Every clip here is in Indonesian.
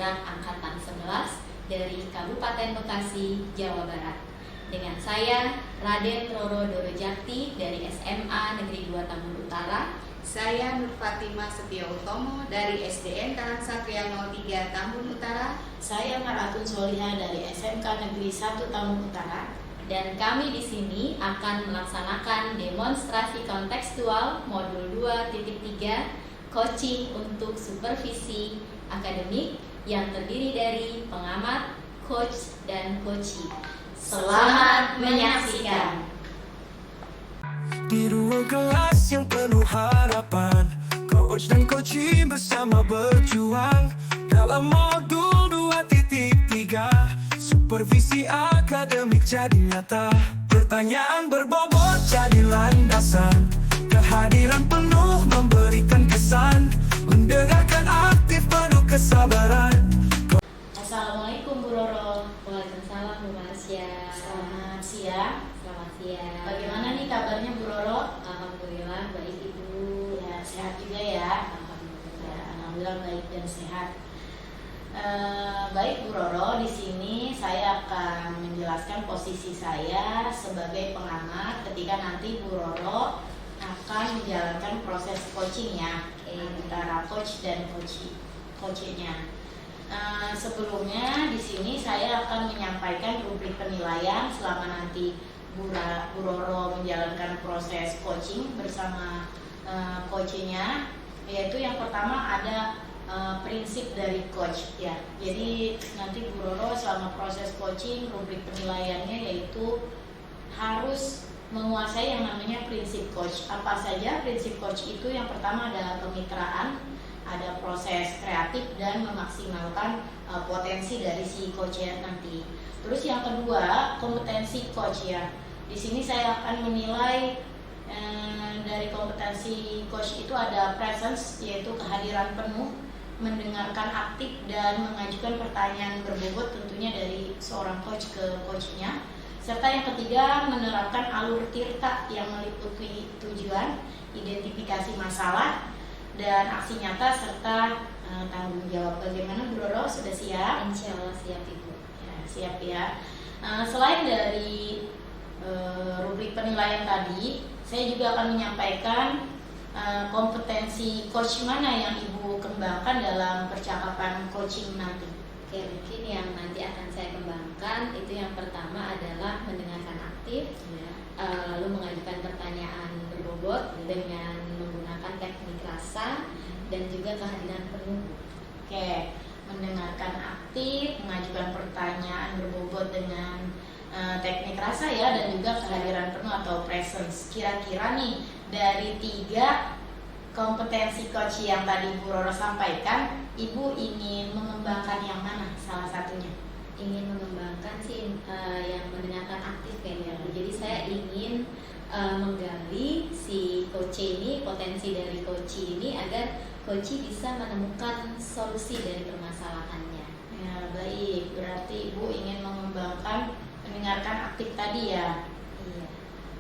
Perwira Angkatan 11 dari Kabupaten Bekasi, Jawa Barat. Dengan saya, Raden Roro Dorojakti dari SMA Negeri 2 Tambun Utara. Saya Nur Fatimah Setio Utomo dari SDN Karang Satria 03 Tambun Utara. Saya Maratun Soliha dari SMK Negeri 1 Tambun Utara. Dan kami di sini akan melaksanakan demonstrasi kontekstual modul 2.3 coaching untuk supervisi akademik yang terdiri dari pengamat, coach, dan coachee. Selamat menyaksikan. Di ruang kelas yang penuh harapan, coach dan coachee bersama berjuang dalam modul 2.3 supervisi akademik jadi nyata. Pertanyaan berbobot jadi landasan, kehadiran penuh memberikan kesan, mendengarkan aktif penuh kesabaran. Assalamualaikum Bu Roro. Waalaikumsalam Bu Marsya. Selamat siang. Selamat siang. Bagaimana nih kabarnya Bu Roro? Alhamdulillah baik Ibu. Ya, sehat juga ya. Alhamdulillah. Ya, alhamdulillah baik dan sehat. Baik Bu Roro, di sini saya akan menjelaskan posisi saya sebagai pengamat ketika nanti Bu Roro akan menjalankan proses coaching ya, antara coach dan coachee-nya. Sebelumnya di sini saya akan menyampaikan rubrik penilaian selama nanti Bu Roro menjalankan proses coaching bersama coachee-nya, yaitu yang pertama ada prinsip dari coach ya. Jadi nanti Bu Roro selama proses coaching rubrik penilaiannya yaitu harus menguasai yang namanya prinsip coach. Apa saja prinsip coach itu? Yang pertama ada kemitraan, ada proses kreatif dan memaksimalkan potensi dari si coach-nya nanti. Terus yang kedua kompetensi coach ya. Di sini saya akan menilai dari kompetensi coach itu ada presence, yaitu kehadiran penuh, mendengarkan aktif dan mengajukan pertanyaan berbobot tentunya dari seorang coach ke coachnya. Serta yang ketiga menerapkan alur tirta yang meliputi tujuan, identifikasi masalah, dan aksi nyata serta tanggung jawab. Bagaimana Bu Roro, sudah siap? Insya Allah siap Ibu. Ya, siap ya. Selain dari rubrik penilaian tadi, saya juga akan menyampaikan kompetensi coach mana yang Ibu kembangkan dalam percakapan coaching nanti. Oke, mungkin yang nanti akan saya kembangkan itu yang pertama adalah mendengarkan aktif, lalu mengajukan pertanyaan berbobot dengan menggunakan teknik rasa dan juga kehadiran penuh. Oke, mendengarkan aktif, mengajukan pertanyaan berbobot dengan teknik rasa ya, dan juga kehadiran penuh atau presence. Kira-kira nih dari 3 kompetensi coach yang tadi Bu Roro sampaikan, Ibu ingin mengembangkan yang mana salah satunya? Ingin mengembangkan sih yang mendengarkan aktif kayaknya. Jadi saya ingin menggali si coach ini, potensi dari coach ini agar coach bisa menemukan solusi dari permasalahannya. Ya, baik. Berarti Ibu ingin mengembangkan mendengarkan aktif tadi ya. Iya.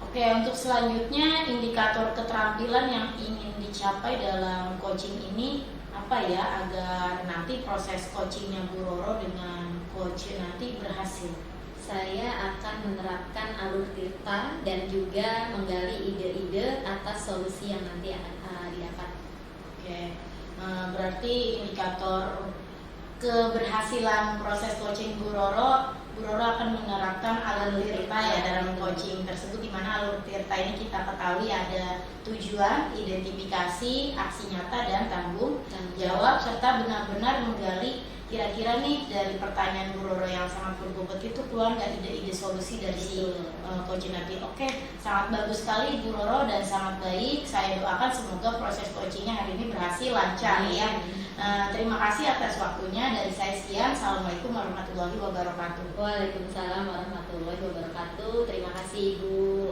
Oke, untuk selanjutnya indikator keterampilan yang ingin dicapai dalam coaching ini apa ya, agar nanti proses coachingnya Bu Roro dengan coach nanti berhasil? Saya akan menerapkan alur tirta dan juga menggali ide-ide atas solusi yang nanti akan didapat. Oke, berarti indikator keberhasilan proses coaching Bu Roro akan menerapkan alur tirta ya dalam coaching tersebut, di mana alur tirta ini kita ketahui ada tujuan, identifikasi, aksi nyata, dan tanggung jawab, serta benar-benar menggali kira-kira nih dari pertanyaan Bu Roro yang sangat berbobot itu keluar nggak ide-ide solusi dari si coaching nanti. Oke, sangat bagus sekali Bu Roro dan sangat baik. Saya doakan semoga proses coachingnya hari ini berhasil lancar ya. Terima kasih atas waktunya. Dari saya sekian. Assalamualaikum warahmatullahi wabarakatuh. Waalaikumsalam warahmatullahi wabarakatuh. Terima kasih Ibu.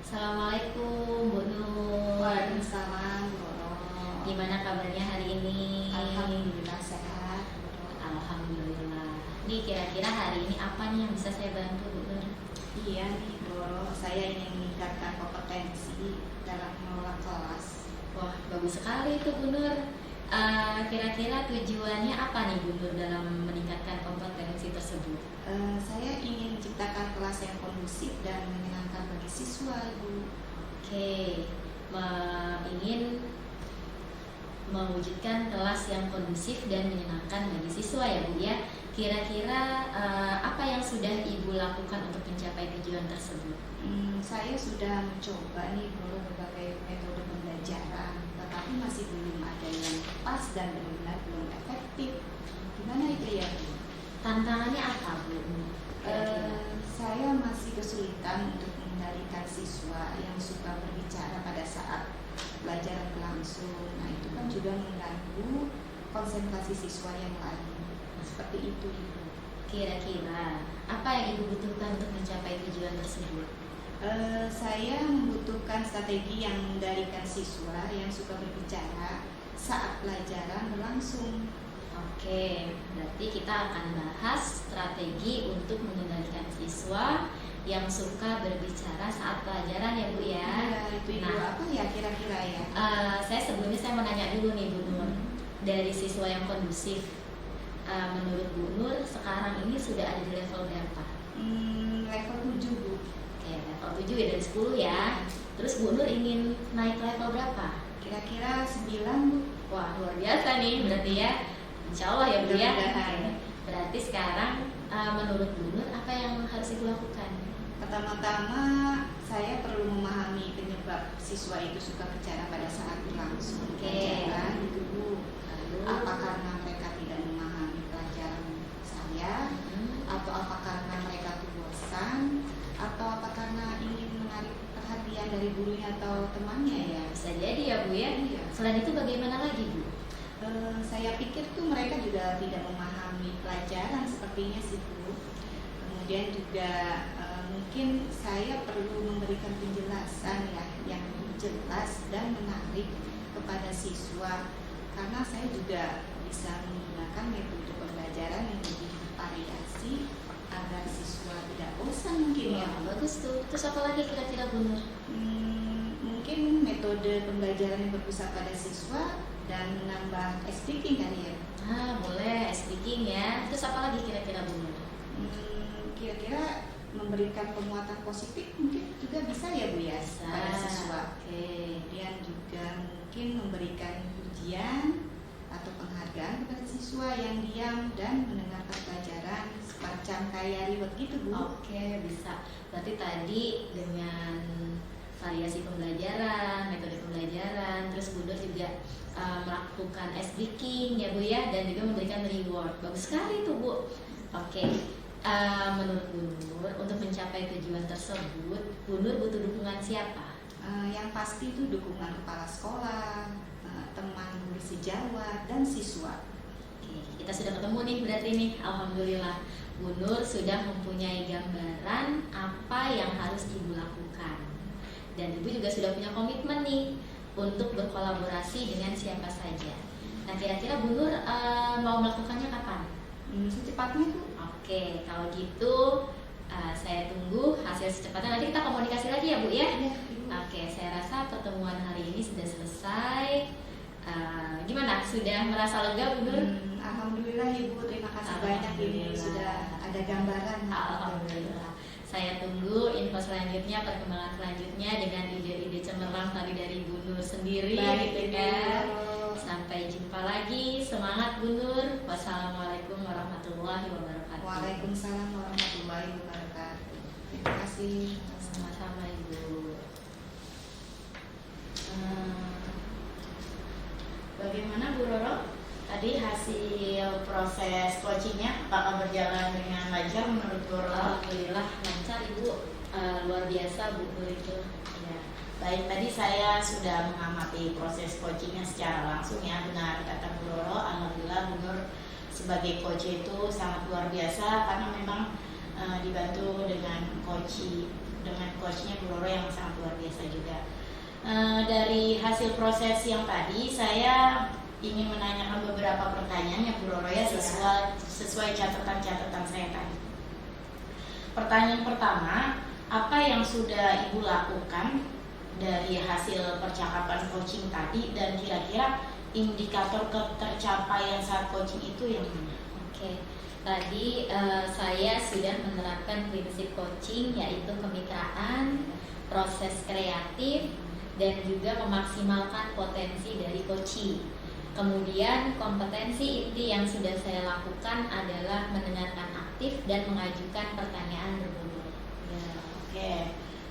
Assalamualaikum Bu Nur. Waalaikumsalam. Gimana kabarnya hari ini? Alhamdulillah sehat. Alhamdulillah. Nih kira-kira hari ini apa nih yang bisa saya bantu Bu Nur? Iya nih Bu, saya ingin meningkatkan kompetensi dalam mengelola kelas. Wah bagus sekali itu Bu Nur. Kira-kira tujuannya apa nih Bu Nur dalam meningkatkan kompetensi tersebut? Saya ingin menciptakan kelas yang kondusif dan menyenangkan bagi siswa, Ibu. Oke, ingin mewujudkan kelas yang kondusif dan menyenangkan bagi siswa ya Bu ya. Kira-kira apa yang sudah Ibu lakukan untuk mencapai tujuan tersebut? Saya sudah mencoba nih berbagai metode pembelajaran, tetapi masih belum ada yang pas dan benar-benar belum efektif. Gimana itu ya Bu? Tantangannya apa Bu? Saya masih kesulitan untuk mengendalikan siswa yang suka berbicara pada saat pelajaran berlangsung. Nah, itu kan juga mengganggu konsentrasi siswa yang lain. Seperti itu, Ibu. Kira-kira apa yang Ibu butuhkan untuk mencapai tujuan tersebut? Saya membutuhkan strategi yang mengendalikan siswa yang suka berbicara saat pelajaran berlangsung. Oke, berarti kita akan bahas strategi untuk mengendalikan siswa yang suka berbicara saat pelajaran ya Bu ya. Itu Ibu, Nah, apa ya kira-kira ya? sebelumnya saya mau nanya dulu nih Bu Nur, dari siswa yang kondusif, menurut Bu Nur sekarang ini sudah ada di level berapa? Level 7, Bu. Oke, level 7 ya, dari 10 ya. Terus Bu Nur ingin naik level berapa? Kira-kira 9, Bu. Wah, luar biasa nih berarti ya. Insya Allah ya Bu ya. Mudah-mudahan. Oke. Berarti sekarang menurut Bu Nur apa yang harus Ibu lakukan? Pertama-tama saya perlu memahami penyebab siswa itu suka bicara pada saat berlangsung Oke. pelajaran itu, Bu. Lalu, Apa karena mereka tidak memahami pelajaran saya, atau apa karena mereka tuh bosan, atau apa karena ingin menarik perhatian dari gurunya atau temannya ya? bisa jadi ya Bu ya. Iya. Selain itu bagaimana lagi Bu? Saya pikir tuh mereka juga tidak memahami pelajaran sepertinya sih, Bu. Kemudian juga mungkin saya perlu memberikan penjelasan ya yang jelas dan menarik kepada siswa, karena saya juga bisa menggunakan metode pembelajaran yang lebih variasi agar siswa tidak bosan mungkin ya. Wah, bagus tuh. Terus apa lagi kira-kira Bu Nur? Mungkin metode pembelajaran yang berpusat pada siswa dan menambah speaking kali ya. Boleh speaking ya. Terus apa lagi kira-kira Bu Nur? Kira-kira memberikan penguatan positif mungkin juga bisa ya Bu ya pada siswa. Oke. Kemudian juga mungkin memberikan pujian atau penghargaan kepada siswa yang diam dan mendengarkan pelajaran semacam kayak reward gitu Bu. Oke, bisa. Berarti tadi dengan variasi pembelajaran, metode pembelajaran, terus Bu Nur juga melakukan speaking ya Bu ya, dan juga memberikan reward. Bagus sekali tuh Bu. Oke. Menurut Bu Nur, untuk mencapai tujuan tersebut, Bu Nur butuh dukungan siapa? Yang pasti itu dukungan kepala sekolah, teman guru sejawat, dan siswa. Oke, kita sudah ketemu nih berarti nih. Alhamdulillah, Bu Nur sudah mempunyai gambaran apa yang harus Ibu lakukan. Dan Ibu juga sudah punya komitmen nih untuk berkolaborasi dengan siapa saja. Nah, kira-kira Bu Nur mau melakukannya kapan? Secepatnya Bu. Oke, kalau gitu saya tunggu hasil secepatnya. Nanti kita komunikasi lagi ya Bu ya. Iya, Ibu. Oke, saya rasa pertemuan hari ini sudah selesai. Gimana? Sudah merasa lega Bu Nur? Alhamdulillah Ibu, terima kasih banyak ini Alhamdulillah. sudah ada gambaran. Alhamdulillah. Saya tunggu info selanjutnya, perkembangan selanjutnya dengan ide-ide cemerlang tadi dari Bu Nur sendiri, Baik, gitu Ibu. kan. Sampai jumpa lagi. Semangat Bu Nur. Wassalamualaikum warahmatullahi wabarakatuh. Waalaikumsalam warahmatullahi wabarakatuh. Terima kasih. Sama-sama Ibu. Bagaimana Bu Roro? Tadi hasil proses coachingnya apakah berjalan dengan lancar menurut Bu Roro? Alhamdulillah lancar Ibu. Luar biasa Bu Nur itu. Ya. Baik, tadi saya sudah mengamati proses coachingnya secara langsung ya. Benar kata Bu Roro, alhamdulillah Bu Nur sebagai coach itu sangat luar biasa karena memang dibantu dengan coachnya Bu Roro yang sangat luar biasa juga. Dari hasil proses yang tadi saya ingin menanyakan beberapa pertanyaan ya Bu Roro ya, sesuai catatan-catatan saya tadi. Pertanyaan pertama, apa yang sudah Ibu lakukan dari hasil percakapan coaching tadi, dan kira-kira indikator ketercapaian saat coaching itu yang mana? Oke, tadi saya sudah menerapkan prinsip coaching yaitu kemitraan, proses kreatif, dan juga memaksimalkan potensi dari coaching. Kemudian kompetensi inti yang sudah saya lakukan adalah mendengarkan aktif dan mengajukan pertanyaan berbobot. Ya, oke.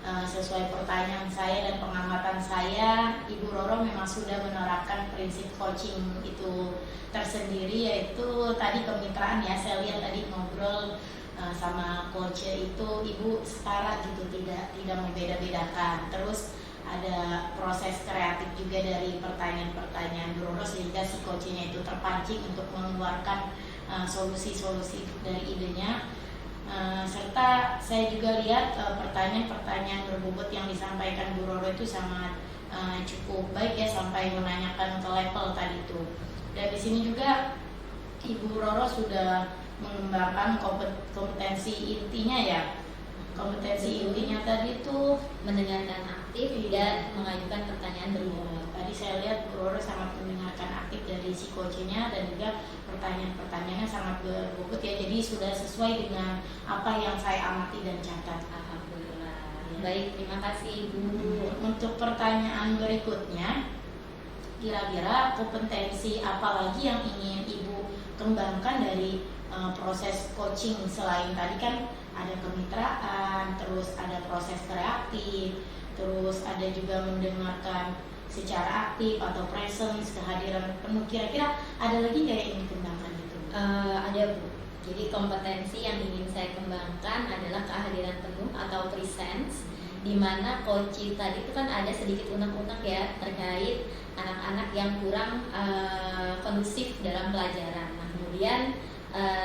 Sesuai pertanyaan saya dan pengamatan saya, Ibu Roro memang sudah menerapkan prinsip coaching itu tersendiri, yaitu tadi kemitraan ya. Saya lihat tadi ngobrol sama coach itu Ibu setara gitu, tidak membeda-bedakan. Terus ada proses kreatif juga dari pertanyaan-pertanyaan Bu Roro sehingga si coachnya itu terpancing untuk mengeluarkan solusi-solusi dari idenya. Serta saya juga lihat pertanyaan-pertanyaan berbobot yang disampaikan Bu Roro itu sangat cukup baik ya, sampai menanyakan ke level tadi itu. Dan di sini juga Ibu Roro sudah mengembangkan kompetensi intinya ya. Kompetensi intinya tadi itu Mendengarkan aktif dan mengajukan pertanyaan berbobot. tadi saya lihat Bu Roro sangat mendengarkan aktif dari si coachnya dan juga pertanyaan-pertanyaannya sangat berbobot ya. Jadi sudah sesuai dengan apa yang saya amati dan catat. Alhamdulillah. Baik, terima kasih Ibu. Untuk pertanyaan berikutnya, kira-kira kompetensi apa lagi yang ingin Ibu kembangkan dari proses coaching selain tadi kan ada kemitraan, terus ada proses kreatif, terus ada juga mendengarkan secara aktif atau presence, kehadiran penuh. Kira-kira ada lagi nggak yang ingin dikembangkan itu? Ada Bu. Jadi kompetensi yang ingin saya kembangkan adalah kehadiran penuh atau presence, di mana coaching tadi itu kan ada sedikit unek-unek ya terkait anak-anak yang kurang kondusif dalam pelajaran. Nah, kemudian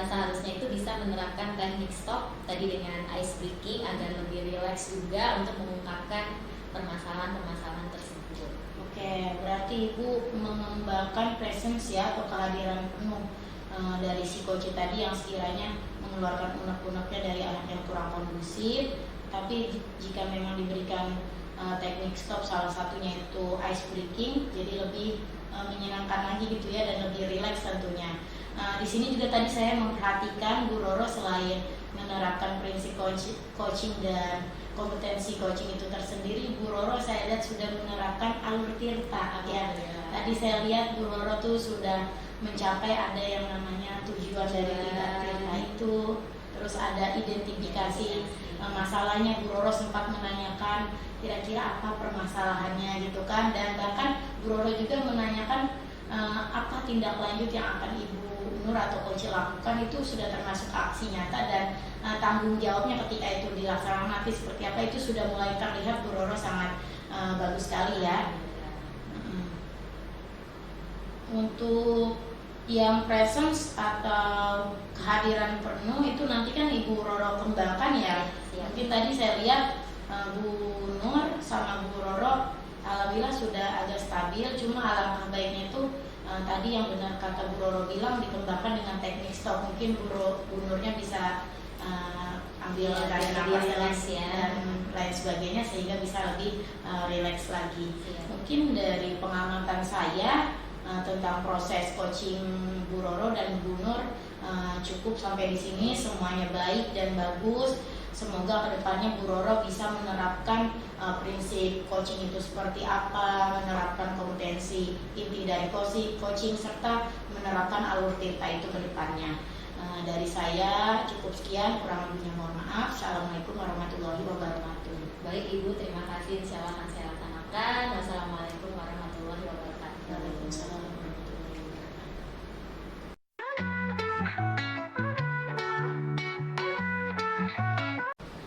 seharusnya itu bisa menerapkan teknik stop tadi dengan ice breaking agar lebih rileks juga untuk mengungkapkan permasalahan-permasalahan tersebut. Oke, berarti Ibu mengembangkan presence ya atau kehadiran penuh dari si coach tadi yang sekiranya mengeluarkan unek-uneknya dari anak yang kurang kondusif. Tapi jika memang diberikan teknik stop, salah satunya itu ice breaking, jadi lebih menyenangkan lagi gitu ya dan lebih rileks tentunya. Di sini juga tadi saya memperhatikan Bu Roro selain menerapkan prinsip coaching dan kompetensi coaching itu tersendiri, Bu Roro saya lihat sudah menerapkan alur tirta ya. Tadi saya lihat Bu Roro tuh sudah mencapai ada yang namanya tujuan dari tirta itu, terus ada identifikasi masalahnya. Bu Roro sempat menanyakan kira-kira apa permasalahannya gitu kan, dan bahkan Bu Roro juga menanyakan apa tindak lanjut yang akan Ibu Nur atau coach lakukan. Itu sudah termasuk aksi nyata dan tanggung jawabnya ketika itu dilaksanakan nanti seperti apa itu sudah mulai terlihat. Bu Roro sangat bagus sekali ya. Untuk yang presence atau kehadiran penuh itu nanti kan Ibu Roro kembangkan ya. Mungkin tadi saya lihat Bu Nur sama Bu Roro alhamdulillah sudah agak stabil, cuma alangkah baiknya itu tadi yang benar kata Bu Roro bilang dikembangkan dengan teknik stop. Mungkin Bu Nurnya bisa ambil tarik nafas dan lain sebagainya sehingga bisa lebih rileks lagi. Mungkin dari pengamatan saya tentang proses coaching Bu Roro dan Bu Nur cukup sampai di sini, semuanya baik dan bagus. Semoga kedepannya Bu Roro bisa menerapkan prinsip coaching itu seperti apa, menerapkan kompetensi inti dari coaching serta menerapkan alur tirta itu kedepannya. Dari saya cukup sekian, kurang lebihnya mohon maaf. Assalamualaikum warahmatullahi wabarakatuh. Baik Ibu, terima kasih. Insyaallah akan saya laksanakan. Wassalamualaikum warahmatullahi wabarakatuh. Waalaikumsalam warahmatullahi wabarakatuh.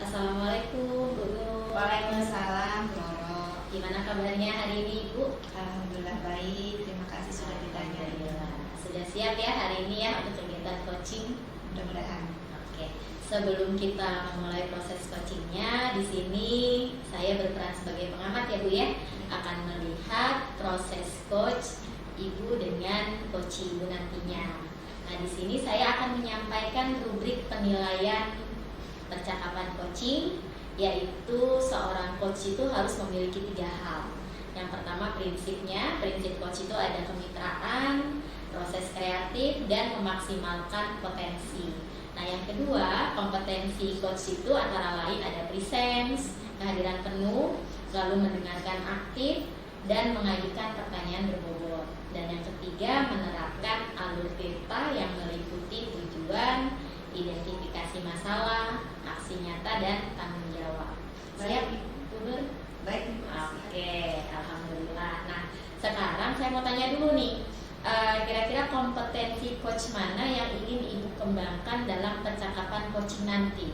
Assalamualaikum Bu Nur. Waalaikumsalam Bu Roro. Gimana kabarnya hari ini Ibu? Alhamdulillah baik, terima kasih sudah ditanya. Sudah siap ya hari ini ya untuk kegiatan coaching? Mudah-mudahan. Oke. Sebelum kita memulai proses coachingnya, di sini saya berperan sebagai pengamat ya Bu ya, akan melihat proses coach Ibu dengan coach Ibu nantinya. Nah di sini saya akan menyampaikan rubrik penilaian percakapan coaching, yaitu seorang coach itu harus memiliki 3 hal. Yang pertama prinsipnya, prinsip coach itu ada kemitraan, proses kreatif, dan memaksimalkan potensi. Nah yang kedua, kompetensi coach itu antara lain ada presence, kehadiran penuh, lalu mendengarkan aktif, dan mengajukan pertanyaan berbobot. Dan yang ketiga, menerapkan alur Tirta yang meliputi tujuan, identifikasi masalah, aksi nyata, dan tanggung jawab. Siap, Bu Nur? Baik, Ibu. Oke, alhamdulillah. Nah, sekarang saya mau tanya dulu nih, kira-kira kompetensi coach mana yang ingin Ibu kembangkan dalam percakapan coaching nanti?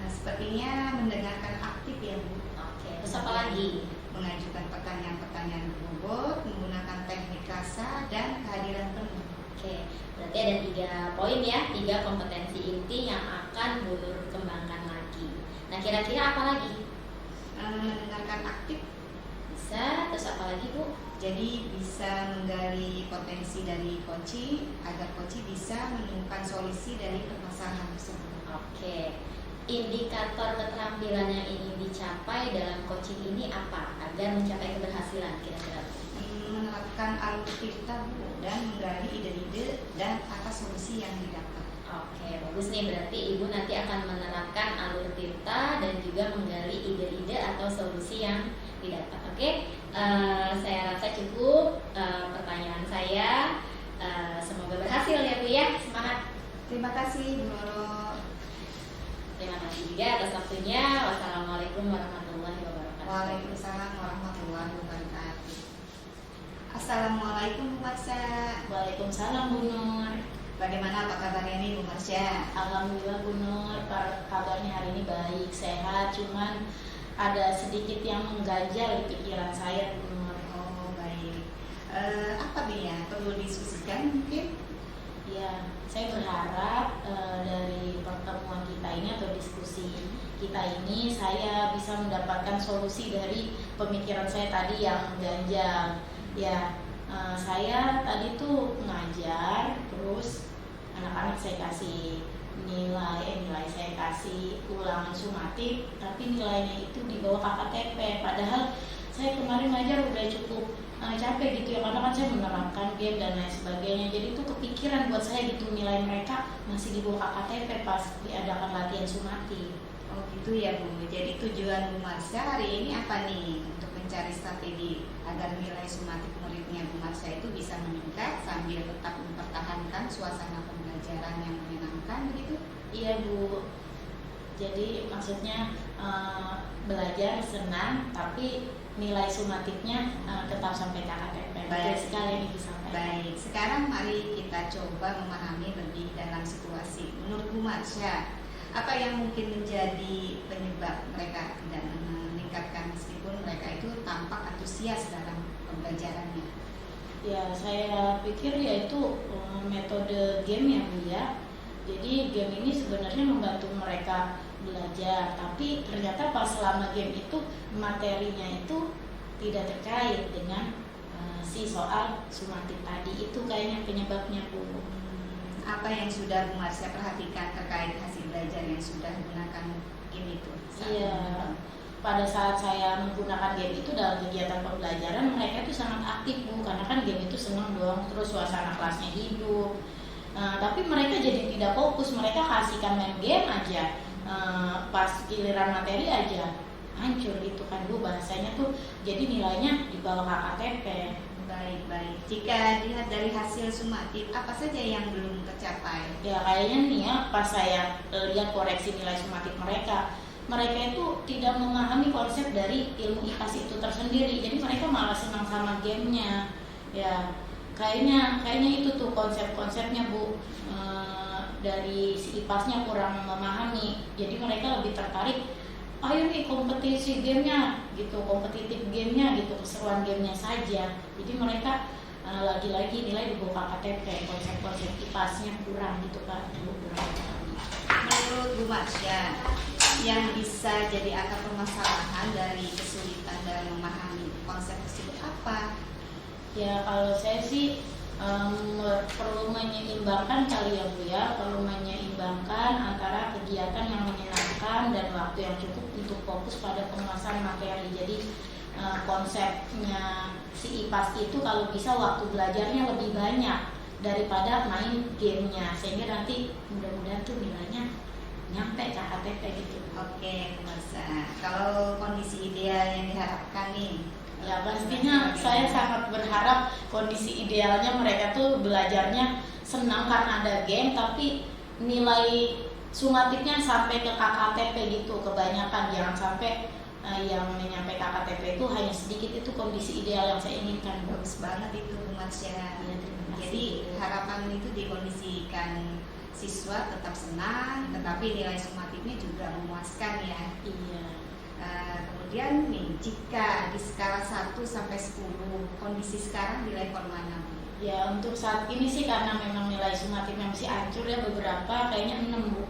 Sepertinya mendengarkan aktif ya Bu. Oke, terus apa lagi? Mengajukan pertanyaan-pertanyaan berbobot, menggunakan teknik kasar, dan kehadiran penuh. Oke, berarti ada 3 poin ya, 3 kompetensi inti yang akan Bu Nur kembangkan lagi. Nah, kira-kira apa lagi? Mendengarkan aktif, Bisa, terus apa lagi Bu? jadi bisa menggali potensi dari coaching agar coaching bisa menemukan solusi dari permasalahan tersebut. Oke, indikator keterampilan yang ingin dicapai dalam coaching ini apa agar mencapai keberhasilan kira-kira? Menerapkan alur Tirta Bu, dan menggali ide-ide dan atas solusi yang didapat. Oke, bagus nih, berarti Ibu nanti akan menerapkan alur Tirta dan juga menggali ide-ide atau solusi yang didapat. Oke, saya rasa cukup pertanyaan saya. Semoga berhasil ya Bu ya, semangat. Terima kasih Bu Roro. Terima kasih juga atas waktunya. Wassalamualaikum warahmatullahi wabarakatuh. Waalaikumsalam warahmatullahi wabarakatuh. Assalamualaikum Bu Marsha. Waalaikumsalam Bu Nur. Bagaimana apa kabarnya nih Bu Marsha? Alhamdulillah Bu Nur, kabarnya hari ini baik, sehat, cuman ada sedikit yang mengganjal di pikiran saya Bu Nur. Oh baik. Apa nih ya perlu diskusikan mungkin? Ya, saya berharap dari pertemuan kita ini atau diskusi kita ini saya bisa mendapatkan solusi dari pemikiran saya tadi yang mengganjal. Ya, saya tadi tuh ngajar, terus anak-anak saya kasih nilai saya kasih ulangan sumatif, tapi nilainya itu di bawah KKTP. Padahal saya kemarin ngajar udah cukup capek gitu ya, karena kan saya menerapkan game dan lain sebagainya. Jadi itu kepikiran buat saya gitu, nilai mereka masih di bawah KKTP pas diadakan latihan sumatif. Oh gitu ya Bu. Jadi tujuan Bu Marsha hari ini apa nih untuk mencari strategi agar nilai sumatif muridnya Bu Marsha itu bisa meningkat sambil tetap mempertahankan suasana pembelajaran yang menyenangkan begitu? Iya Bu. Jadi maksudnya belajar senang, tapi nilai sumatifnya tetap sampai KKTP. Baik. Betul sekali ini disampaikan. Baik, sekarang mari kita coba memahami lebih dalam situasi. Menurut Bu Marsha, apa yang mungkin menjadi penyebab mereka tidak meningkatkan meskipun mereka itu tampak antusias dalam pembelajarannya? Ya, saya pikir yaitu metode game ya Bu ya. Jadi game ini sebenarnya membantu mereka belajar, tapi ternyata pas selama game itu materinya itu tidak terkait dengan si soal sumatif tadi. Itu kayaknya penyebabnya Bu. Apa yang sudah Bu Marsha perhatikan terkait hasil belajar yang sudah menggunakan game itu? Iya, pada saat saya menggunakan game itu dalam kegiatan pembelajaran, mereka itu sangat aktif Bu, karena kan game itu senang dong, terus suasana kelasnya hidup. Tapi mereka jadi tidak fokus, mereka kasihkan main game aja, pas giliran materi aja hancur gitu kan Bu, bahasanya tuh jadi nilainya di bawah KKTP. Baik. Jika dilihat dari hasil sumatif, apa saja yang belum tercapai? Ya kayaknya nih ya, pas saya lihat koreksi nilai sumatif mereka itu tidak memahami konsep dari ilmu IPAS itu tersendiri. Jadi mereka malah senang sama gamenya. Ya kayaknya itu tuh konsep-konsepnya Bu, dari si IPASnya kurang memahami. Jadi mereka lebih tertarik, ayo nih kompetisi gamenya gitu, kompetitif gamenya gitu, keseruan gamenya saja. Jadi mereka lagi-lagi nilai di bawah KKTP, konsep-konsep IPASnya kurang gitu kan Bu. Menurut Bu Marsha, yang bisa jadi akar permasalahan dari kesulitan dalam memahami konsep tersebut apa? Ya kalau saya sih perlu menyeimbangkan kali ya Bu ya, perlu menyeimbangkan antara kegiatan yang menyenangkan dan waktu yang cukup untuk fokus pada penguasaan materi. Jadi konsepnya si IPAS itu kalau bisa waktu belajarnya lebih banyak daripada main gamenya, sehingga nanti mudah-mudahan tuh nilainya nyampe KKTP gitu. Oke, Bu Marsha. Kalau kondisi ideal yang diharapkan nih, Ya pastinya saya sangat berharap kondisi idealnya mereka tuh belajarnya senang karena ada game, tapi nilai sumatifnya sampai ke KKTP gitu. Kebanyakan jangan sampai yang menyampai KKTP itu hanya sedikit, itu kondisi ideal yang saya inginkan. bagus banget itu Bu Marsha. Ya, terima kasih. Jadi harapan itu dikondisikan siswa tetap senang, tetapi nilai sumatifnya juga memuaskan ya. Iya. Kemudian nih, jika di skala 1 sampai 10, kondisi sekarang di level mana? Ya untuk saat ini sih karena memang nilai sumatifnya masih hancur ya, beberapa kayaknya 6 Bu.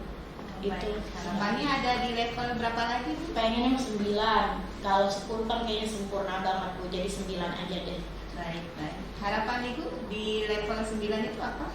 Gitu. Baik. Harapannya ada di level berapa lagi Bu? Pengennya 9. Kalau 10 kan kayaknya sempurna banget Bu. Jadi 9 aja deh. Baik, baik. Harapan Ibu di level 9 itu apa?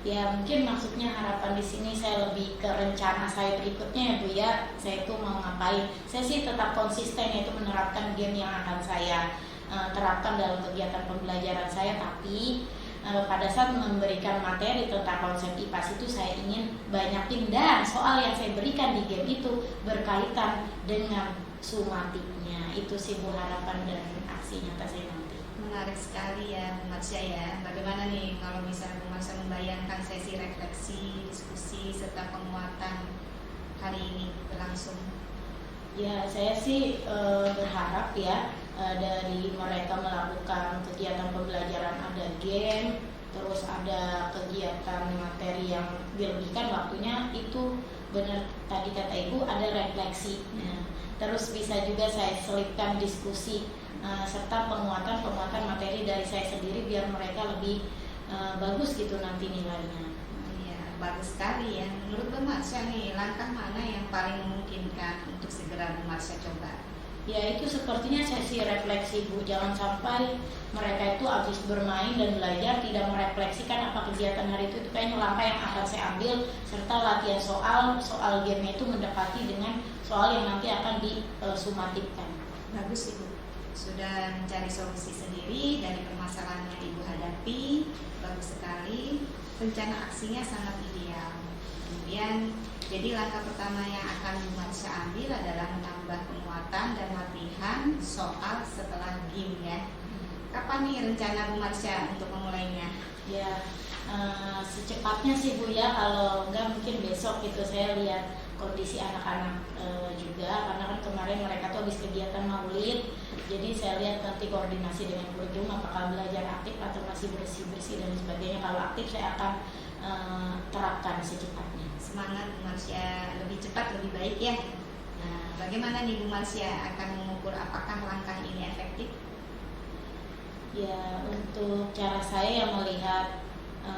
Ya mungkin maksudnya harapan di sini saya lebih ke rencana saya berikutnya ya Bu ya. Saya itu mau ngapain? Saya sih tetap konsisten yaitu menerapkan game yang akan saya terapkan dalam kegiatan pembelajaran saya, tapi pada saat memberikan materi tentang konsep IPAS itu saya ingin banyakin dan soal yang saya berikan di game itu berkaitan dengan sumatifnya. Itu sih Bu harapan dan aksi nyata saya nanti. Menarik sekali ya Bu Marsha ya. Bagaimana nih kalau misalnya Bu Marsha membayangkan sesi refleksi, diskusi, serta penguatan hari ini berlangsung? Ya saya sih berharap ya dari mereka melakukan kegiatan pembelajaran ada game, terus ada kegiatan materi yang dilebihkan waktunya, itu benar tadi kata Ibu ada refleksi. Terus bisa juga saya selipkan diskusi serta penguatan materi dari saya sendiri biar mereka lebih bagus gitu nanti nilainya. Iya, bagus sekali ya. Menurut Bu Marsha nih, langkah mana yang paling memungkinkan untuk segera Bu Marsha coba? Ya itu sepertinya sesi refleksi Bu, jangan sampai mereka itu habis bermain dan belajar tidak merefleksikan apa kegiatan hari itu kayaknya langkah yang akan saya ambil, serta latihan soal game itu mendekati dengan soal yang nanti akan disumatifkan. Bagus Ibu, sudah mencari solusi sendiri dari permasalahan yang Ibu hadapi. Bagus sekali, rencana aksinya sangat ideal. Kemudian jadi langkah pertama yang akan Bu Marsha ambil adalah menambah penguatan dan latihan soal setelah game ya. Kapan nih rencana Bu Marsha untuk memulainya? Ya secepatnya sih Bu ya, kalau enggak mungkin besok gitu. Saya lihat kondisi anak-anak juga, karena kan kemarin mereka tuh habis kegiatan maulid, jadi saya lihat nanti koordinasi dengan kurikulum apakah belajar aktif atau masih bersih-bersih dan sebagainya. Kalau aktif saya akan terapkan secepatnya. Semangat Bu Marsha, lebih cepat lebih baik ya. Nah, bagaimana nih Bu Marsha akan mengukur apakah langkah ini efektif? Ya untuk cara saya yang melihat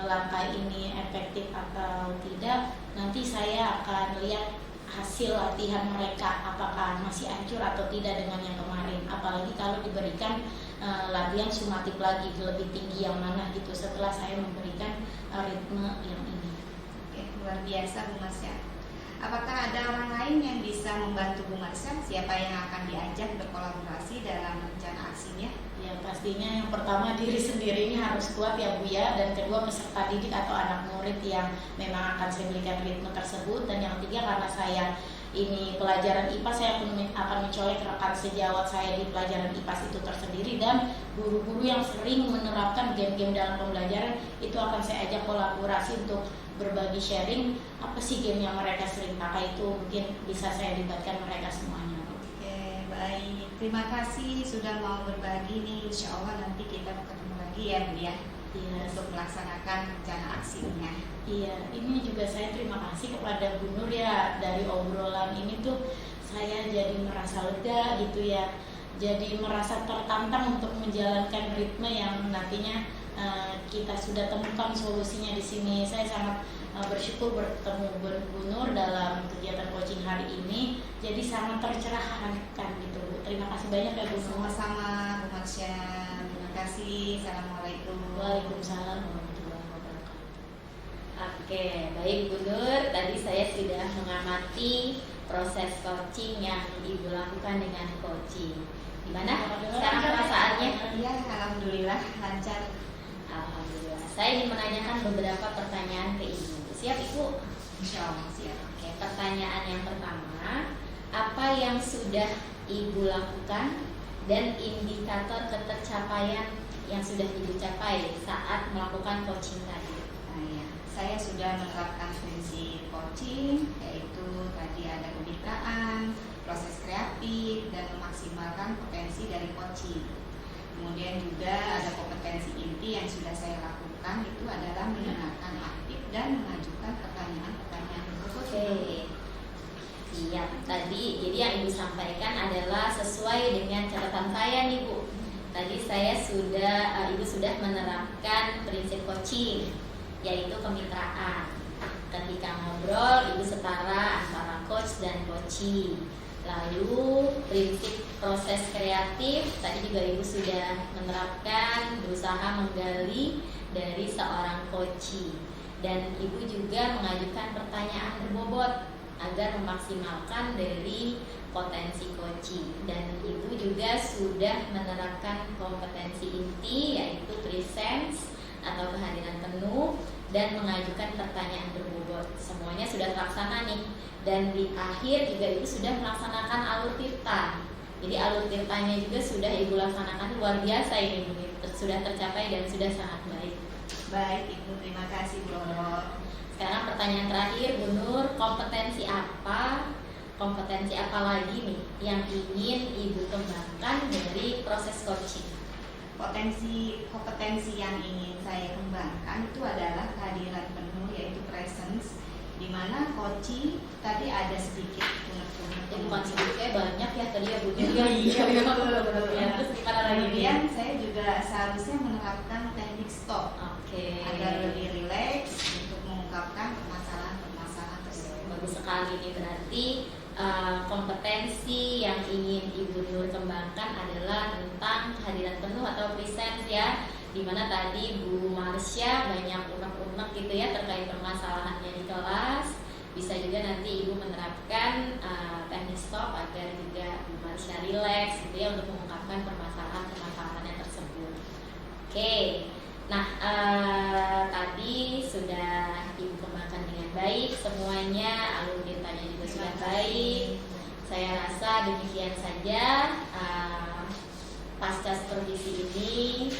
langkah ini efektif atau tidak, nanti saya akan lihat hasil latihan mereka apakah masih hancur atau tidak dengan yang kemarin. Apalagi kalau diberikan latihan sumatif lagi lebih tinggi yang mana gitu setelah saya memberikan ritme yang ini. Oke, luar biasa Bu Marsha. Apakah ada orang lain yang bisa membantu Bu Marsha? Siapa yang akan diajak berkolaborasi dalam rencana aksinya? Ya pastinya yang pertama diri sendiri ini harus kuat ya Bu ya, dan kedua peserta didik atau anak murid yang memang akan saya berikan ritme tersebut, dan yang ketiga karena saya ini pelajaran IPA, saya akan mencolek rekan sejawat saya di pelajaran IPAS itu tersendiri, dan guru-guru yang sering menerapkan game-game dalam pembelajaran itu akan saya ajak kolaborasi untuk berbagi sharing apa sih game yang mereka sering pakai, itu mungkin bisa saya libatkan mereka semuanya. Oke, baik. Terima kasih sudah mau berbagi nih. Insya Allah nanti kita ketemu lagi ya Bu ya. Iya. Untuk melaksanakan rencana aksinya. Iya, ini juga saya terima kasih kepada Bu Nur ya, dari obrolan ini tuh saya jadi merasa lega gitu ya. Jadi merasa tertantang untuk menjalankan ritme yang nantinya kita sudah temukan solusinya di sini. Saya sangat bersyukur bertemu Bu Nur dalam kegiatan coaching hari ini. Jadi sangat tercerahkan gitu Bu. Terima kasih banyak ya Bu Nur. Sama-sama Bu Marsha. Terima kasih. Assalamualaikum. Waalaikumsalam warahmatullahi wabarakatuh. Oke, baik Bu Nur. Tadi saya sudah mengamati proses coaching yang Ibu lakukan dengan coaching. Gimana sekarang perasaannya? Iya, alhamdulillah lancar. Alhamdulillah. Saya ingin menanyakan beberapa pertanyaan ke Ibu. Siap Ibu? Insya Allah siap. Oke, pertanyaan yang pertama, apa yang sudah Ibu lakukan dan indikator ketercapaian yang sudah Ibu capai saat melakukan coaching tadi? Nah, ya. Saya sudah menerapkan prinsip coaching, yaitu tadi ada kemitraan, proses kreatif, dan memaksimalkan potensi dari coaching. Kemudian juga ada kompetensi inti yang sudah saya lakukan, itu adalah mendengarkan aktif dan mengajukan pertanyaan-pertanyaan ke coaching. Siap. Tadi jadi yang Ibu sampaikan adalah sesuai dengan catatan saya nih Bu. Tadi saya Ibu sudah menerapkan prinsip coaching, yaitu kemitraan. Ketika ngobrol, Ibu setara antara coach dan coachee. Lalu prinsip proses kreatif, tadi juga Ibu sudah menerapkan, berusaha menggali dari seorang coachee. Dan Ibu juga mengajukan pertanyaan berbobot agar memaksimalkan dari potensi coaching. Dan Ibu juga sudah menerapkan kompetensi inti, yaitu presence atau kehadiran penuh, dan mengajukan pertanyaan berbobot. Semuanya sudah terlaksana nih. Dan di akhir juga Ibu sudah melaksanakan alur tirta. Jadi alur tirtanya juga sudah Ibu laksanakan, luar biasa ini Bu. Sudah tercapai dan sudah sangat baik. Baik Ibu, terima kasih Bu Roro. Sekarang pertanyaan terakhir Bu Nur, kompetensi apa lagi nih yang ingin Ibu kembangkan dari proses coaching? Kompetensi yang ingin saya kembangkan itu adalah kehadiran penuh, yaitu presence, di mana coaching tadi ada sedikit unek-unek. Jadi bukan sedikit, banyak ya tadi ya Bu Nur. Iya, betul. Terus gimana lagi nih? Kemudian saya juga seharusnya menerapkan teknik stop Oke. agar lebih rileks untuk mengungkapkan permasalahan tersebut. Bagus sekali nih, berarti kompetensi yang ingin Ibu Nur kembangkan adalah tentang kehadiran penuh atau presence ya, dimana tadi Bu Marsha banyak unek-unek gitu ya terkait permasalahannya di kelas. Bisa juga nanti Ibu menerapkan teknik stop agar juga Bu Marsha rileks gitu ya untuk mengungkapkan permasalahan-permasalahannya tersebut. Oke. Nah, tadi sudah Ibu kembangkan dengan baik semuanya, alur ceritanya juga sudah baik. Saya rasa demikian saja pasca supervisi ini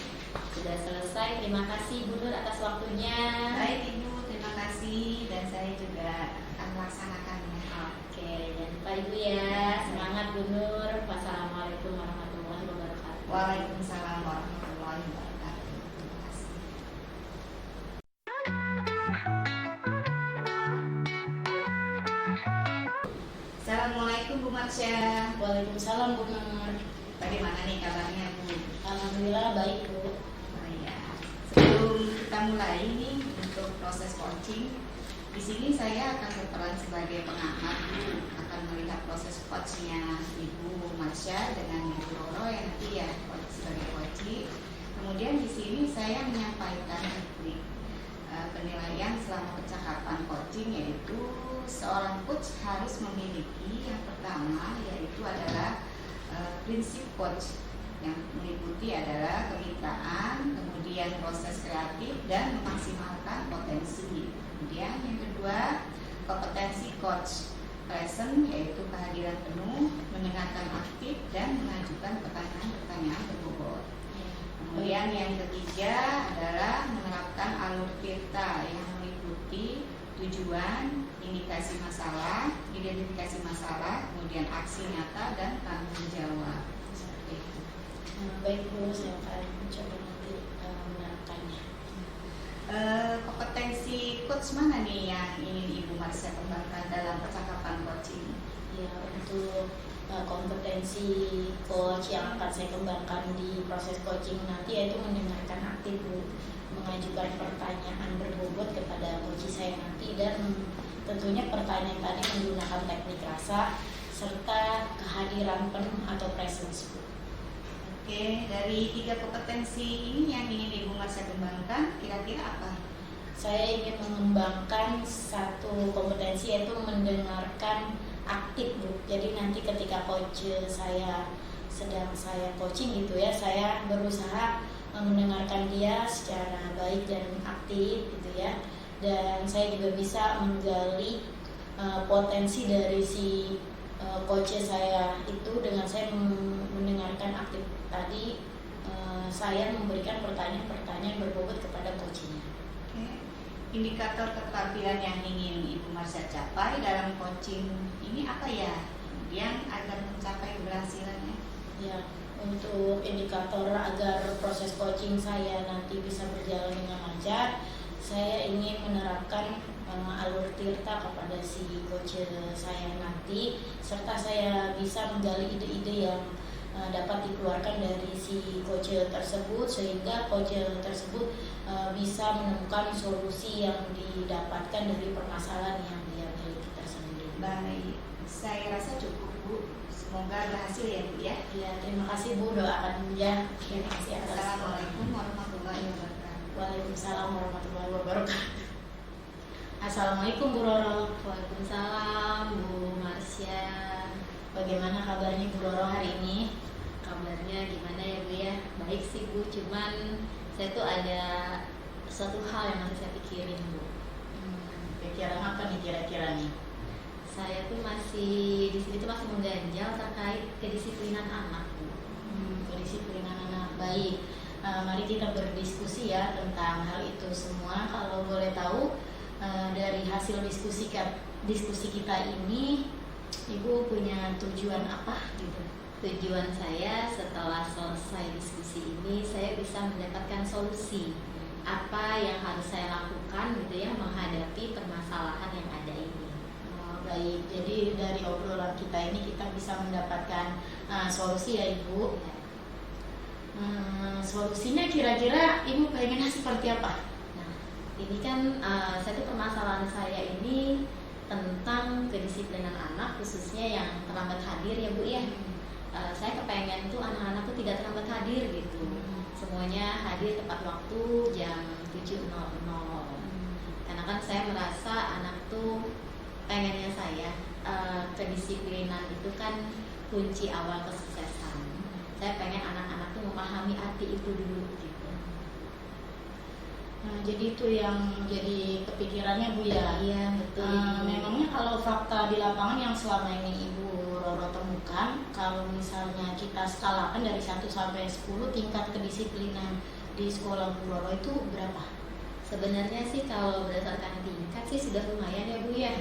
sudah selesai. Terima kasih Bu Nur atas waktunya. Baik Ibu, terima kasih, dan saya juga akan melaksanakannya. Oke, jangan lupa Ibu ya. Semangat Bu Nur. Wassalamualaikum warahmatullahi wabarakatuh. Waalaikumsalam warahmatullahi wabarakatuh. Terima kasih. Assalamualaikum Bu Marsha. Waalaikumsalam Bu Nur. Bagaimana nih kabarnya Bu? Alhamdulillah baik Bu. Oh, iya. Sebelum kita mulai nih untuk proses coaching, di sini saya akan berperan sebagai pengamat Bu, akan melihat proses coachnya Ibu Marsha dengan Ibu Roro yang nanti ya sebagai coaching. Kemudian di sini saya menyampaikan teknik penilaian selama percakapan coaching, yaitu seorang coach harus memiliki yang pertama yaitu adalah prinsip coach yang meliputi adalah kemitraan, kemudian proses kreatif dan memaksimalkan potensi. Kemudian yang kedua, kompetensi coach present, yaitu kehadiran penuh, mendengarkan aktif dan mengajukan pertanyaan-pertanyaan berbobot. Kemudian yang ketiga adalah menerapkan alur tirta yang meliputi tujuan, indikasi masalah, identifikasi masalah, kemudian aksi nyata dan tanggung jawab. Seperti itu. Baik Bu, saya akan mencoba nanti menerapkannya. Kompetensi coach mana nih yang ingin Ibu Marsha kembangkan dalam percakapan coaching? Ya, untuk kompetensi coach yang akan saya kembangkan di proses coaching nanti yaitu mendengarkan aktif Bu, mengajukan pertanyaan berbobot kepada coach saya nanti, dan tentunya pertanyaan tadi menggunakan teknik rasa serta kehadiran penuh atau presence Bu. Oke, dari 3 kompetensi ini yang ingin Ibu Marsha kembangkan kira-kira apa? Saya ingin mengembangkan satu kompetensi yaitu mendengarkan aktif Bu. Jadi nanti ketika coach saya sedang saya coaching gitu ya, saya berusaha mendengarkan dia secara baik dan aktif gitu ya, dan saya juga bisa menggali potensi dari si coach saya itu dengan saya mendengarkan aktif tadi. Saya memberikan pertanyaan-pertanyaan berbobot kepada coachnya. Oke. Indikator keterampilan yang ingin Ibu Marsha capai dalam coaching ini apa ya? Kemudian agar mencapai keberhasilannya. Ya, untuk indikator agar proses coaching saya nanti bisa berjalan dengan lancar, saya ingin menerapkan alur tirta kepada si coach saya nanti, serta saya bisa menggali ide-ide yang dapat dikeluarkan dari si coach tersebut, sehingga coach tersebut bisa menemukan solusi yang didapatkan dari permasalahan yang dia miliki tersendiri. Baik, saya rasa cukup Bu. Semoga berhasil ya Bu ya. Ya, terima kasih Bu, doakan ya. Terima kasih atas. Assalamualaikum warahmatullahi wabarakatuh. Waalaikumsalam warahmatullahi wabarakatuh. Assalamualaikum Bu Roro. Waalaikumsalam Bu Marsha. Bagaimana kabarnya Bu Roro hari ini? Kabarnya gimana ya Bu ya? Baik sih Bu, cuman saya tuh ada suatu hal yang masih saya pikirin Bu. Pikiran apa nih kira-kira nih? Saya tuh masih di sini tuh masih mengganjal terkait kedisiplinan anak Bu. Kedisiplinan anak, baik. Mari kita berdiskusi ya tentang hal itu semua. Kalau boleh tahu dari hasil diskusi kita ini, Ibu punya tujuan apa gitu? Tujuan saya setelah selesai diskusi ini, saya bisa mendapatkan solusi apa yang harus saya lakukan gitu ya menghadapi permasalahan yang ada ini. Baik, jadi dari obrolan kita ini kita bisa mendapatkan solusi ya Ibu. Solusinya kira-kira Ibu pengennya seperti apa? Nah, ini kan saya tuh permasalahan saya ini tentang kedisiplinan anak, khususnya yang terlambat hadir ya Bu ya. Saya kepengen tuh anak-anak tuh tidak terlambat hadir gitu. Semuanya hadir tepat waktu jam 7.00. Karena kan saya merasa anak tuh pengennya saya kedisiplinan itu kan kunci awal kesuksesan. Saya pengen anak-anak tuh memahami arti itu dulu gitu. Nah, jadi itu yang jadi kepikirannya Bu ya. Iya betul. Memangnya kalau fakta di lapangan yang selama ini Ibu Roro temukan, kalau misalnya kita skalakan dari 1 sampai 10 tingkat kedisiplinan di sekolah Bu Roro itu berapa? Sebenarnya sih kalau berdasarkan tingkat sih sudah lumayan ya Bu ya.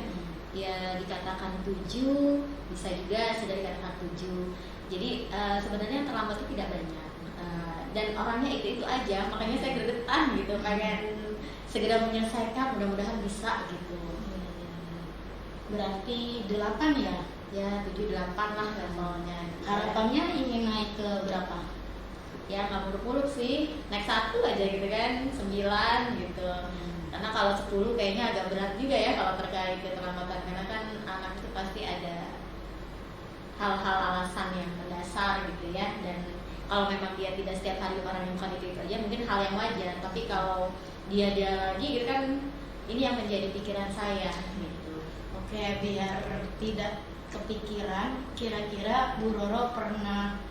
Ya dikatakan 7, bisa juga sudah dikatakan 7. Jadi sebenarnya yang terlambat itu tidak banyak. Dan orangnya itu aja, makanya saya gregetan gitu, pengen segera menyelesaikan, mudah-mudahan bisa gitu. Berarti 8 ya? Ya 7-8 lah levelnya. Harapannya ingin naik ke berapa? Ya nggak muluk-muluk sih, naik 1 aja gitu kan, 9 gitu. Karena kalau 10 kayaknya agak berat juga ya kalau terkait keterlambatan, karena kan anak itu pasti ada hal-hal alasan yang mendasar gitu ya. Dan kalau memang dia tidak setiap hari orang yang bukan itu aja, mungkin hal yang wajar. Tapi kalau dia lagi gitu kan, ini yang menjadi pikiran saya gitu. Oke, biar tidak kepikiran, kira-kira Bu Roro pernah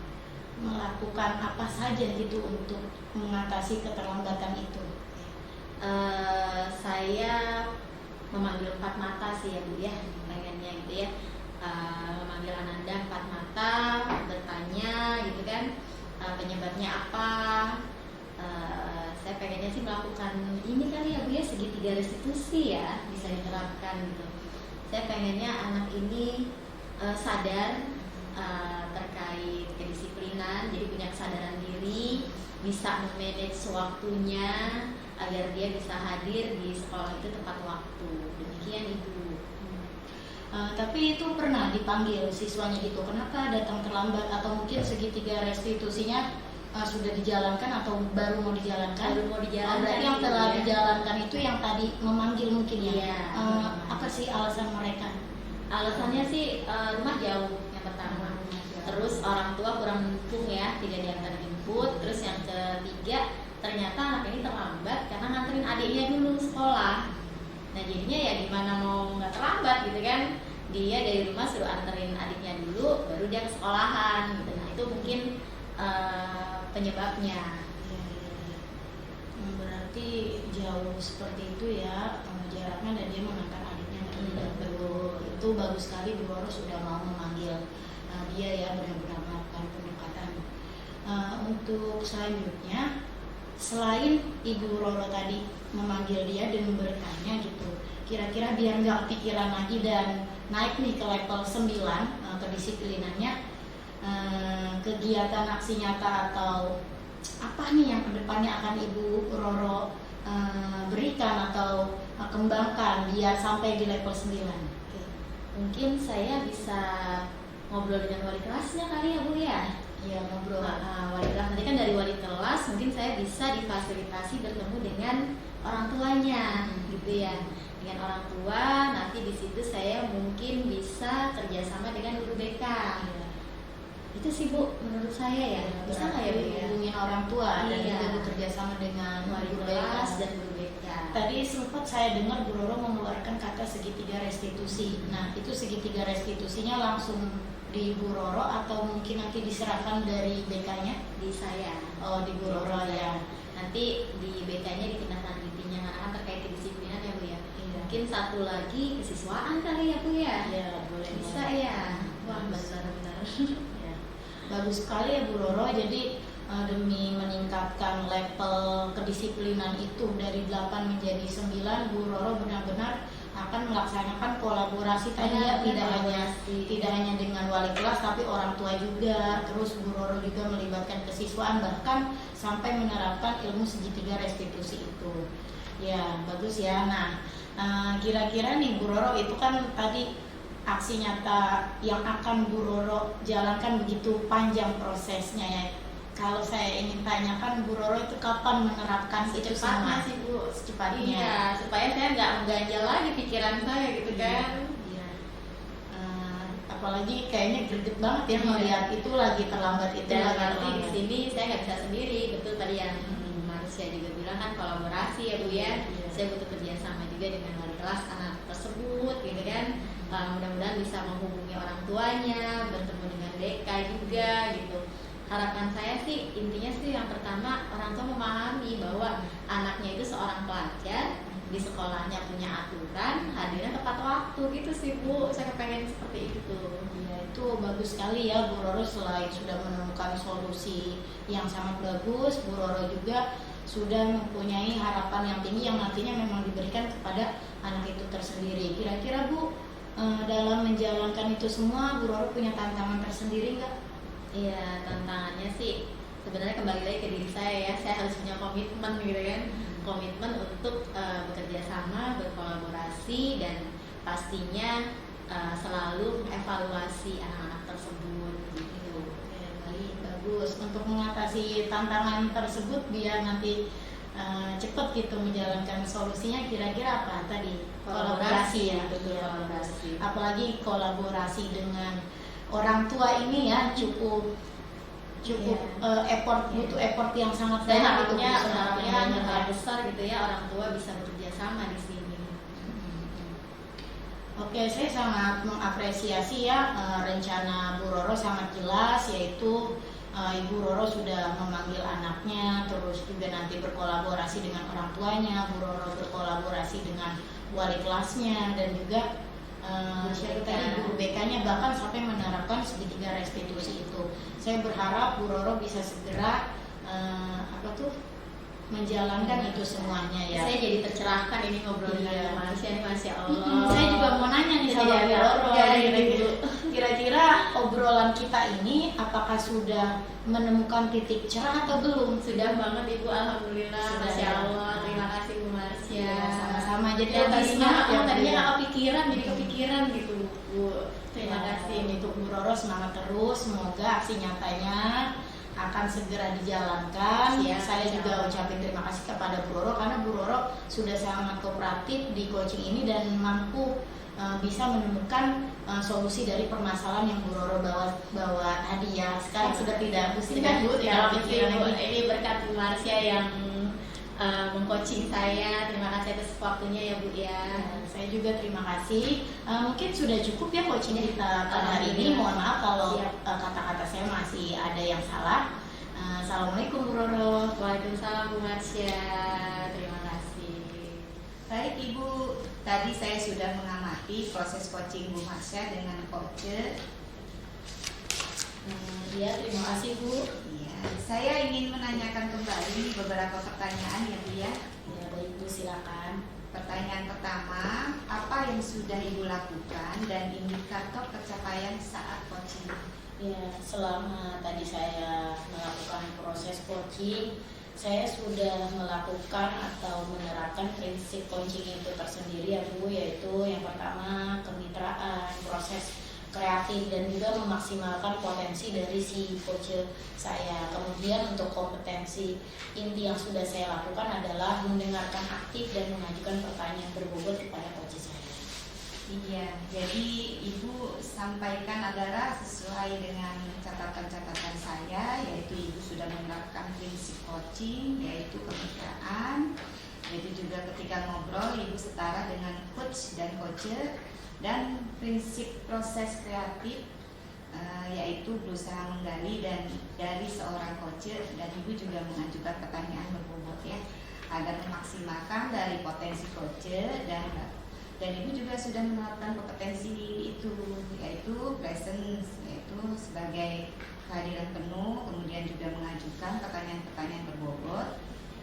melakukan apa saja gitu untuk mengatasi keterlambatan itu? Saya memanggil 4 mata sih ya Bu ya, pengennya gitu ya. Memanggil Ananda 4 mata, bertanya gitu kan, penyebabnya apa. Saya pengennya sih melakukan ini kali ya Bu ya, segitiga restitusi ya, bisa diterapkan gitu. Saya pengennya anak ini sadar terkait kedisiplinan, jadi punya kesadaran diri, bisa memanage waktunya agar dia bisa hadir di sekolah itu tepat waktu. Demikian Ibu. Tapi itu pernah dipanggil siswanya gitu, kenapa datang terlambat, atau mungkin segitiga restitusinya sudah dijalankan atau baru mau dijalankan? Baru mau dijalankan. Berarti yang telah ya. dijalankan itu yang tadi memanggil mungkin ya? Iya. Apa sih alasan mereka? Alasannya sih rumah jauh yang pertama. Terus orang tua kurang mendukung ya, tidak diantar jemput. Terus yang ketiga, ternyata anak ini terlambat karena nganterin adiknya dulu sekolah. Nah jadinya ya gimana mau nggak terlambat gitu kan? Dia dari rumah suruh anterin adiknya dulu, baru dia ke sekolahan gitu. Nah itu mungkin penyebabnya. Berarti jauh seperti itu ya jaraknya, dan dia mengangkat adiknya tidak betul. Itu bagus sekali Bu Roro sudah mau memanggil dia ya, benar-benar melakukan pendekatan. Untuk selanjutnya, selain Ibu Roro tadi memanggil dia dan bertanya gitu, kira-kira biar nggak pikiran lagi dan naik nih ke level 9 kedisiplinannya, kegiatan aksi nyata atau apa nih yang kedepannya akan Ibu Roro berikan atau kembangkan biar sampai di level 9? Oke. Mungkin saya bisa ngobrol dengan wali kelasnya kali ya Bu ya. Iya, ngobrol. Wali kelas nanti kan dari wali kelas mungkin saya bisa difasilitasi bertemu dengan orang tuanya gitu ya. Dengan orang tua nanti di situ saya mungkin bisa kerjasama dengan guru BK. Itu sih Bu menurut saya ya. Bisa nggak ya Bu ya? Hubungin orang tua dan Iya. juga bekerja sama dengan Wali guru kelas BK. dan guru BK. Tadi sempat saya dengar Bu Roro mengeluarkan kata segitiga restitusi. Nah, itu segitiga restitusinya langsung di Bu Roro atau mungkin nanti diserahkan dari BK-nya? Di saya. Oh, di Bu Roro ya. Nanti di BK-nya ditindaklanjutinya karena kan terkait kedisiplinan ya Bu ya. Iya. Mungkin satu lagi kesiswaan kali ya Bu ya. Iya, boleh. Bisa ya. Wah, benar-benar. Ya. Bagus sekali ya Bu Roro. Jadi demi meningkatkan level kedisiplinan itu dari 8 menjadi 9, Bu Roro benar-benar akan melaksanakan kolaborasi tadi ya, tidak hanya dengan wali kelas tapi orang tua juga. Terus Bu Roro juga melibatkan kesiswaan, bahkan sampai menerapkan ilmu segitiga restitusi itu. Ya, bagus ya. Nah, kira-kira nih Bu Roro, itu kan tadi aksi nyata yang akan Bu Roro jalankan begitu panjang prosesnya ya. Kalau saya ingin tanyakan Bu Roro itu kapan menerapkan itu semua? Sih Bu, Secepatnya. Iya, supaya saya nggak mengganjal lagi pikiran saya gitu kan. Iya. Apalagi kayaknya greget banget ya Iya. melihat itu lagi terlambat, itu Dan lagi nanti di terlambat. sini saya nggak bisa sendiri, betul tadi yang Marsha juga bilang kan kolaborasi ya Bu ya. Iya. Saya butuh kerjasama juga dengan wali kelas anak tersebut gitu kan. Mudah-mudahan bisa menghubungi orang tuanya, bertemu dengan BK juga gitu. Harapan saya sih intinya sih yang pertama orang tua memahami bahwa anaknya itu seorang pelajar, di sekolahnya punya aturan, hadirnya tepat waktu gitu sih Bu. Saya kepengen seperti itu. Ya, itu bagus sekali ya Bu Roro. Selain sudah menemukan solusi yang sangat bagus, Bu Roro juga sudah mempunyai harapan yang tinggi yang nantinya memang diberikan kepada anak itu tersendiri. Kira-kira Bu, dalam menjalankan itu semua Bu Roro punya tantangan tersendiri nggak? Iya, tantangannya sih sebenarnya kembali lagi ke diri saya ya. Saya harus punya komitmen gitu kan. Komitmen untuk bekerja sama, berkolaborasi, dan pastinya selalu evaluasi anak-anak tersebut gitu. Oke, baik, bagus. Untuk mengatasi tantangan tersebut biar nanti cepat gitu menjalankan solusinya, kira-kira apa tadi? Kolaborasi ya, betul, Iya, kolaborasi. apalagi kolaborasi dengan orang tua ini ya cukup effort, butuh effort yang sangat Saya banyak gitu, Bu, harapnya yang hal banyak. besar gitu ya, orang tua bisa bekerja sama di sini. Oke, saya sangat mengapresiasi ya rencana Bu Roro sangat jelas, yaitu Ibu Roro sudah memanggil anaknya, terus juga nanti berkolaborasi dengan orang tuanya, Bu Roro berkolaborasi dengan wali kelasnya, dan juga tadi guru BK-nya, bahkan sampai menerapkan segitiga restitusi itu. Saya berharap Bu Roro bisa segera menjalankan itu semuanya ya. Saya jadi tercerahkan ini ngobrol Iya. dengan Marsha ini, Masya Allah. Saya juga mau nanya nih sama Jadi Bu agak Roro, lega kira-kira- gitu. kira-kira obrolan kita ini apakah sudah menemukan titik cerah atau belum? Sudah banget Ibu, Alhamdulillah. Sudah, Masya ya. Allah, terima kasih Bu Marsha. Iya, sama-sama. Jadi Ya, lebih semangat ya, Bu, tadinya ya. nggak kepikiran, jadi kepikiran gitu Bu. Terima Ya, kasih. untuk Bu Roro semangat terus, semoga aksi nyatanya akan segera dijalankan. Siap, Saya juga siap. ucapin terima kasih kepada Bu Roro karena Bu Roro sudah sangat kooperatif di coaching ini dan mampu bisa menemukan solusi dari permasalahan yang Bu Roro bawa tadi ya. Sekarang sudah tidak pusing kan Bu, Ya, tinggal pikiran Bu. lagi. Ini berkat Bu Marsha yang mengcoaching saya. Terima kasih atas waktunya ya Bu ya. Saya juga terima kasih. Mungkin sudah cukup ya coaching kita pada hari ini. Mohon maaf kalau kata-kata saya masih ada yang salah. Assalamualaikum Bu Roro. Waalaikumsalam Bu Marsya. Terima kasih. Baik Ibu, tadi saya sudah mengamati proses coaching Bu Marsya dengan coach. Ya, terima kasih Bu. Iya, saya ingin menanyakan kembali beberapa pertanyaan ya Bu ya. Ya, baik Bu, silakan. Pertanyaan pertama, apa yang sudah Ibu lakukan dan indikator pencapaian saat coaching? Ya, selama tadi saya melakukan proses coaching, saya sudah melakukan atau menerapkan prinsip coaching itu tersendiri ya Bu, yaitu yang pertama kemitraan, proses kreatif dan juga memaksimalkan potensi dari si coach saya. Kemudian untuk kompetensi inti yang sudah saya lakukan adalah mendengarkan aktif dan mengajukan pertanyaan berbobot kepada coach saya. Iya, jadi Ibu sampaikan adalah sesuai dengan catatan-catatan saya, yaitu Ibu sudah menerapkan prinsip coaching, yaitu kemitraan, yaitu juga ketika ngobrol Ibu setara dengan coach dan coach, dan prinsip proses kreatif, yaitu berusaha menggali dan dari seorang coach, dan Ibu juga mengajukan pertanyaan berbobot ya, agar memaksimalkan dari potensi coach dan Ibu juga sudah menerapkan kompetensi itu, yaitu presence, yaitu sebagai kehadiran penuh, kemudian juga mengajukan pertanyaan-pertanyaan berbobot.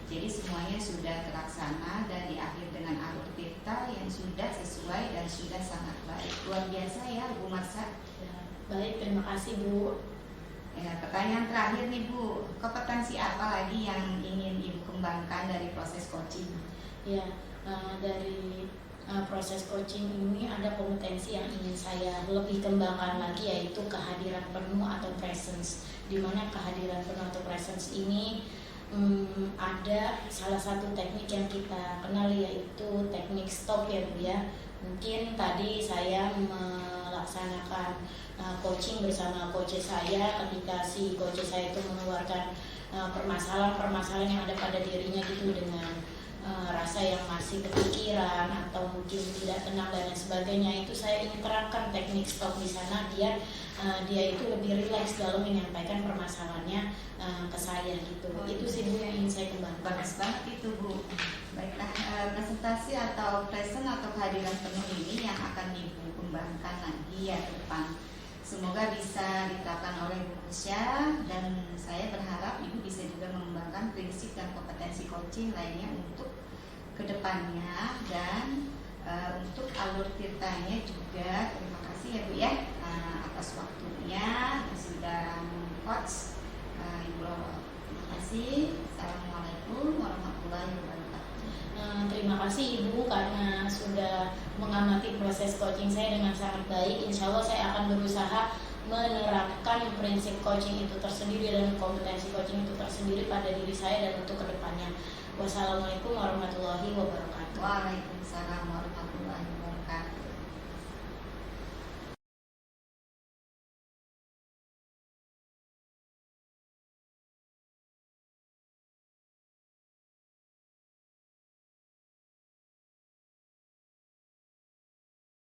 Jadi semuanya sudah terlaksana dan diakhiri dengan alur tirta yang sudah sesuai dan sudah sangat baik. Luar biasa ya Bu Marsya. Ya, baik, terima kasih Bu. Ya, pertanyaan terakhir nih Bu, kompetensi apa lagi yang ingin Ibu kembangkan dari proses coaching? Ya, dari proses coaching ini ada kompetensi yang ingin saya lebih kembangkan lagi, yaitu kehadiran penuh atau presence. Di mana kehadiran penuh atau presence ini ada salah satu teknik yang kita kenal, yaitu teknik stop ya Bu ya. Mungkin tadi saya melaksanakan coaching bersama coach saya, ketika si coach saya itu mengeluarkan permasalahan-permasalahan yang ada pada dirinya gitu dengan rasa yang masih kepikiran atau mungkin tidak tenang dan lain sebagainya. Itu saya ingin terapkan teknik stop di sana. Dia itu lebih rileks dalam menyampaikan permasalahannya ke saya gitu. Itu sih Bu yang ingin saya kembangkan. Bagus banget itu Bu. Baiklah, presentasi atau present atau kehadiran penuh ini yang akan Ibu kembangkan lagi ya ke depan. Semoga bisa diterapkan oleh Bu Marsya, dan saya berharap Ibu bisa juga mengembangkan prinsip dan kompetensi coaching lainnya untuk kedepannya, dan untuk alur tirtanya juga. Terima kasih ya Bu ya atas waktunya sudah coach Ibu Roro. Terima kasih. Assalamualaikum warahmatullahi wabarakatuh. Terima kasih Ibu karena sudah mengamati proses coaching saya dengan sangat baik. Insya Allah saya akan berusaha menerapkan prinsip coaching itu tersendiri dan kompetensi coaching itu tersendiri pada diri saya dan untuk kedepannya. Wassalamualaikum warahmatullahi wabarakatuh. Waalaikumsalam warahmatullahi wabarakatuh.